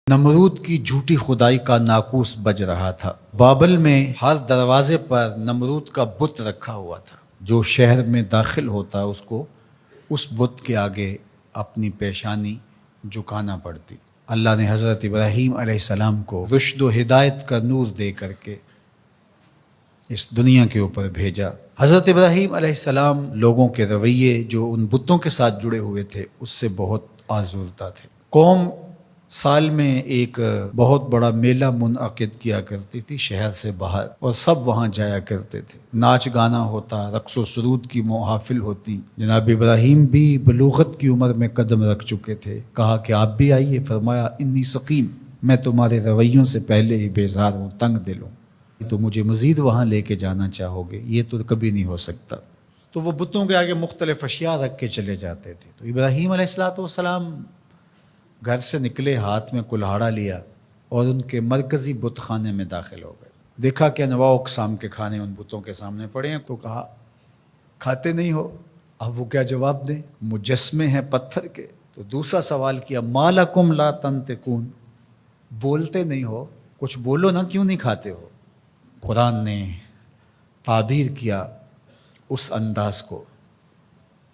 نمرود کی جھوٹی خدائی کا ناقوس بج رہا تھا۔ بابل میں ہر دروازے پر نمرود کا بت رکھا ہوا تھا۔ جو شہر میں داخل ہوتا اس کو اس بت کے آگے اپنی پیشانی جھکانا پڑتی۔ اللہ نے حضرت ابراہیم علیہ السلام کو رشد و ہدایت کا نور دے کر کے اس دنیا کے اوپر بھیجا۔ حضرت ابراہیم علیہ السلام لوگوں کے رویے جو ان بتوں کے ساتھ جڑے ہوئے تھے اس سے بہت آزردہ تھے۔ قوم سال میں ایک بہت بڑا میلہ منعقد کیا کرتی تھی شہر سے باہر، اور سب وہاں جایا کرتے تھے۔ ناچ گانا ہوتا، رقص و سرود کی محافل ہوتی۔ جناب ابراہیم بھی بلوغت کی عمر میں قدم رکھ چکے تھے۔ کہا کہ آپ بھی آئیے۔ فرمایا انی سقیم، میں تمہارے رویوں سے پہلے ہی بیزار ہوں، تنگ دل ہوں، تو مجھے مزید وہاں لے کے جانا چاہو گے؟ یہ تو کبھی نہیں ہو سکتا۔ تو وہ بتوں کے آگے مختلف اشیاء رکھ کے چلے جاتے تھے۔ تو ابراہیم علیہ السلام گھر سے نکلے، ہاتھ میں کلہاڑا لیا اور ان کے مرکزی بت خانے میں داخل ہو گئے۔ دیکھا کہ انواع اقسام کے کھانے ان بتوں کے سامنے پڑے ہیں، تو کہا کھاتے نہیں ہو؟ اب وہ کیا جواب دیں؟ مجسمے ہیں پتھر کے۔ تو دوسرا سوال کیا ما لکم لا تنطقون، بولتے نہیں ہو، کچھ بولو نا، کیوں نہیں کھاتے ہو؟ قرآن نے تعبیر کیا اس انداز کو،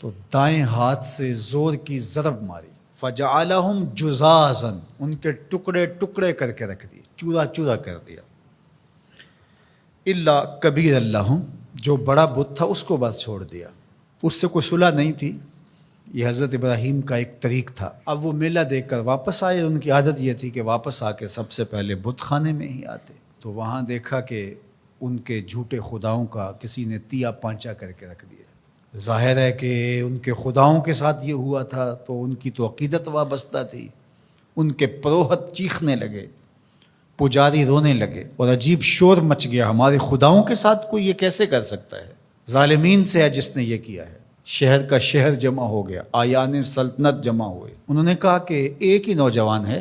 تو دائیں ہاتھ سے زور کی ضرب ماری، فجعلہم جزازا، ان کے ٹکڑے ٹکڑے کر کے رکھ دیے، چورا چورا کر دیا۔ الا کبیر اللہم، جو بڑا بت تھا اس کو بس چھوڑ دیا، اس سے کوئی صلح نہیں تھی۔ یہ حضرت ابراہیم کا ایک طریق تھا۔ اب وہ میلہ دیکھ کر واپس آئے۔ ان کی عادت یہ تھی کہ واپس آ کے سب سے پہلے بت خانے میں ہی آتے۔ تو وہاں دیکھا کہ ان کے جھوٹے خداؤں کا کسی نے تیا پانچا کر کے رکھ دیا۔ ظاہر ہے کہ ان کے خداؤں کے ساتھ یہ ہوا تھا تو ان کی تو عقیدت وابستہ تھی۔ ان کے پروہت چیخنے لگے، پجاری رونے لگے، اور عجیب شور مچ گیا، ہمارے خداؤں کے ساتھ کوئی یہ کیسے کر سکتا ہے؟ ظالمین سے ہے جس نے یہ کیا ہے۔ شہر کا شہر جمع ہو گیا، آیان سلطنت جمع ہوئے۔ انہوں نے کہا کہ ایک ہی نوجوان ہے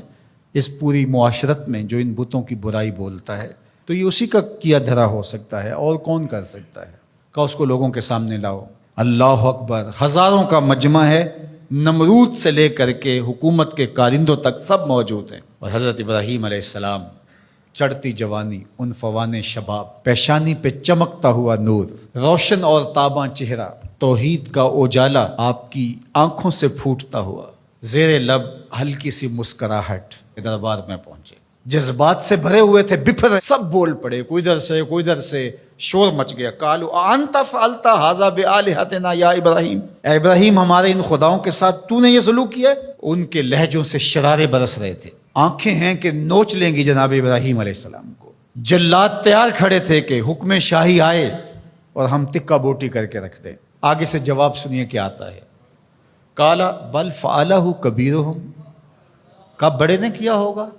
اس پوری معاشرت میں جو ان بتوں کی برائی بولتا ہے، تو یہ اسی کا کیا دھرا ہو سکتا ہے، اور کون کر سکتا ہے؟ کہا اس کو لوگوں کے سامنے لاؤ۔ اللہ اکبر، ہزاروں کا مجمع ہے، نمرود سے لے کر کے حکومت کے کارندوں تک سب موجود ہیں۔ اور حضرت ابراہیم علیہ السلام، چڑھتی جوانی، عنفوان شباب، پیشانی پہ چمکتا ہوا نور، روشن اور تاباں چہرہ، توحید کا اجالا آپ کی آنکھوں سے پھوٹتا ہوا، زیر لب ہلکی سی مسکراہٹ، دربار میں پہنچے۔ جذبات سے بھرے ہوئے تھے، بفر سب بول پڑے، کوئی ادھر سے شور مچ گیا۔ قالوا انت فعلت ھذا بآلہتنا یا ابراہیم، اے ابراہیم ہمارے ان خداؤں کے ساتھ تو نے یہ سلوک کیا ہے؟ ان کے لہجوں سے شرارے برس رہے تھے، آنکھیں ہیں کہ نوچ لیں گی جناب ابراہیم علیہ السلام کو۔ جلاد تیار کھڑے تھے کہ حکم شاہی آئے اور ہم تکہ بوٹی کر کے رکھ دیں۔ آگے سے جواب سنیے کیا آتا ہے۔ قال بل فعلہ کبیرہم، کب بڑے نے کیا ہوگا،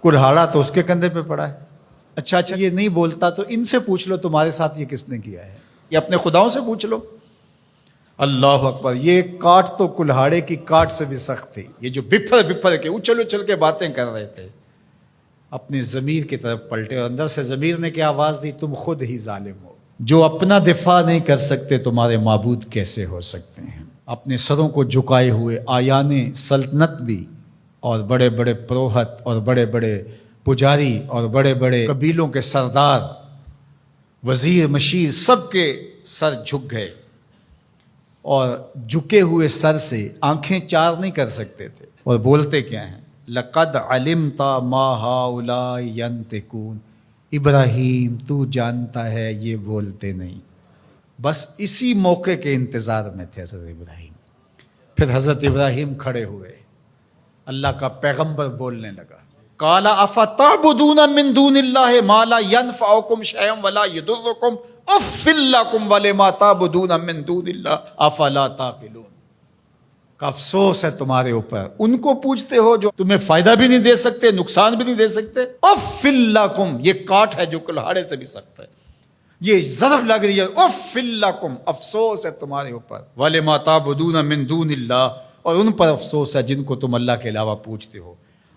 کلہاڑا تو اس کے کندھے پہ پڑا ہے۔ اچھا یہ نہیں بولتا تو ان سے پوچھ لو تمہارے ساتھ یہ کس نے کیا ہے، یہ اپنے خداؤں سے پوچھ لو۔ اللہ اکبر، یہ کاٹ تو کلہاڑے کی کاٹ سے بھی سخت تھی۔ یہ جو بفر کے اچھل کے باتیں کر رہے تھے، اپنے ضمیر کی طرف پلٹے، اور اندر سے ضمیر نے کیا آواز دی؟ تم خود ہی ظالم ہو، جو اپنا دفاع نہیں کر سکتے تمہارے معبود کیسے ہو سکتے ہیں؟ اپنے سروں کو جھکائے ہوئے آیان سلطنت بھی، اور بڑے بڑے پروہت، اور بڑے بڑے پجاری، اور بڑے بڑے قبیلوں کے سردار، وزیر مشیر، سب کے سر جھک گئے، اور جھکے ہوئے سر سے آنکھیں چار نہیں کر سکتے تھے، اور بولتے کیا ہیں؟ لقد علمت ما ہؤلاء ینطقون، ابراہیم تو جانتا ہے یہ بولتے نہیں۔ بس اسی موقع کے انتظار میں تھے حضرت ابراہیم۔ پھر حضرت ابراہیم کھڑے ہوئے، اللہ کا پیغمبر بولنے لگا، قال افتعبدون من دون اللہ ما لا ينفعکم شیئا ولا یضرکم اف لکم ولما تعبدون من دون اللہ افلا تعقلون۔ کا افسوس ہے تمہارے اوپر، ان کو پوچھتے ہو جو تمہیں فائدہ بھی نہیں دے سکتے، نقصان بھی نہیں دے سکتے۔ اف لکم، یہ کاٹ ہے جو کلہاڑے سے بھی سخت ہے، یہ ضرب لگ رہی ہے، اف لکم، افسوس ہے تمہارے اوپر، ولما تعبدون من دون اللہ، اور ان پر افسوس ہے جن کو تم اللہ کے علاوہ پوچھتے ہو۔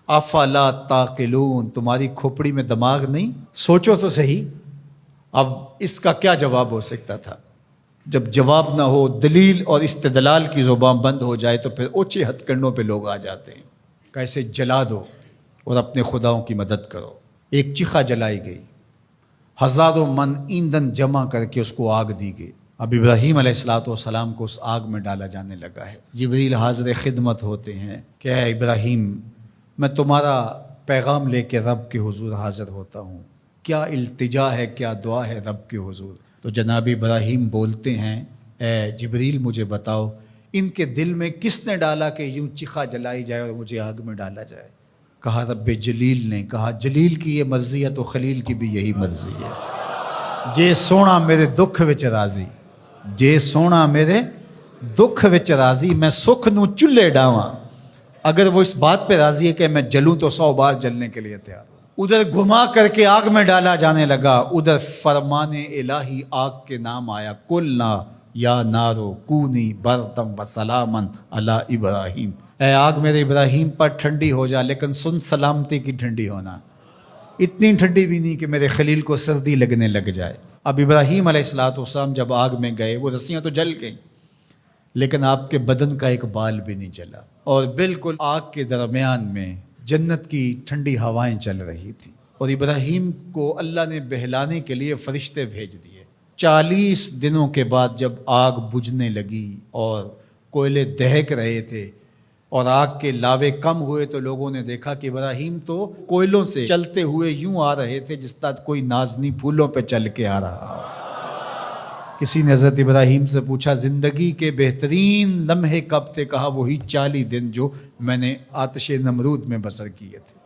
افلا تعقلون، تمہاری کھوپڑی میں دماغ نہیں؟ سوچو تو صحیح۔ اب اس کا کیا جواب ہو سکتا تھا؟ جب جواب نہ ہو، دلیل اور استدلال کی زبان بند ہو جائے تو پھر اونچے ہتھ کنڈوں پہ لوگ آ جاتے ہیں، کیسے جلا دو، اور اپنے خداؤں کی مدد کرو۔ ایک چیخا جلائی گئی، ہزاروں من ایندھن جمع کر کے اس کو آگ دی گئی۔ اب ابراہیم علیہ السلام کو اس آگ میں ڈالا جانے لگا ہے۔ جبریل حاضر خدمت ہوتے ہیں کہ اے ابراہیم، میں تمہارا پیغام لے کے رب کے حضور حاضر ہوتا ہوں، کیا التجا ہے، کیا دعا ہے رب کے حضور؟ تو جناب ابراہیم بولتے ہیں اے جبریل مجھے بتاؤ ان کے دل میں کس نے ڈالا کہ یوں چیخا جلائی جائے اور مجھے آگ میں ڈالا جائے؟ کہا رب جلیل نے۔ کہا جلیل کی یہ مرضی ہے تو خلیل کی بھی یہی مرضی ہے۔ جے سونا میرے دکھ وچ راضی، جے سونا میرے دکھ وچ راضی، میں سکھ نو چلے ڈاواں۔ اگر وہ اس بات پہ راضی ہے کہ میں جلوں تو 100 بار جلنے کے لیے تیار ہوں۔ ادھر گھما کر کے آگ میں ڈالا جانے لگا، ادھر فرمان الہی آگ کے نام آیا، کلنا یا نارو کونی بردم و سلامن علی ابراہیم۔ اے آگ میرے ابراہیم پر ٹھنڈی ہو جا، لیکن سن سلامتی کی ٹھنڈی ہونا، اتنی ٹھنڈی بھی نہیں کہ میرے خلیل کو سردی لگنے لگ جائے۔ اب ابراہیم علیہ السلام جب آگ میں گئے، وہ رسیاں تو جل گئیں لیکن آپ کے بدن کا ایک بال بھی نہیں جلا، اور بالکل آگ کے درمیان میں جنت کی ٹھنڈی ہوائیں چل رہی تھی، اور ابراہیم کو اللہ نے بہلانے کے لیے فرشتے بھیج دیے۔ 40 دنوں کے بعد جب آگ بجھنے لگی اور کوئلے دہک رہے تھے اور آگ کے لاوے کم ہوئے، تو لوگوں نے دیکھا کہ ابراہیم تو کوئلوں سے چلتے ہوئے یوں آ رہے تھے جس طرح کوئی نازنی پھولوں پہ چل کے آ رہا۔ کسی نے حضرت ابراہیم سے پوچھا زندگی کے بہترین لمحے کب تھے؟ کہا وہی 40 دن جو میں نے آتش نمرود میں بسر کیے تھے۔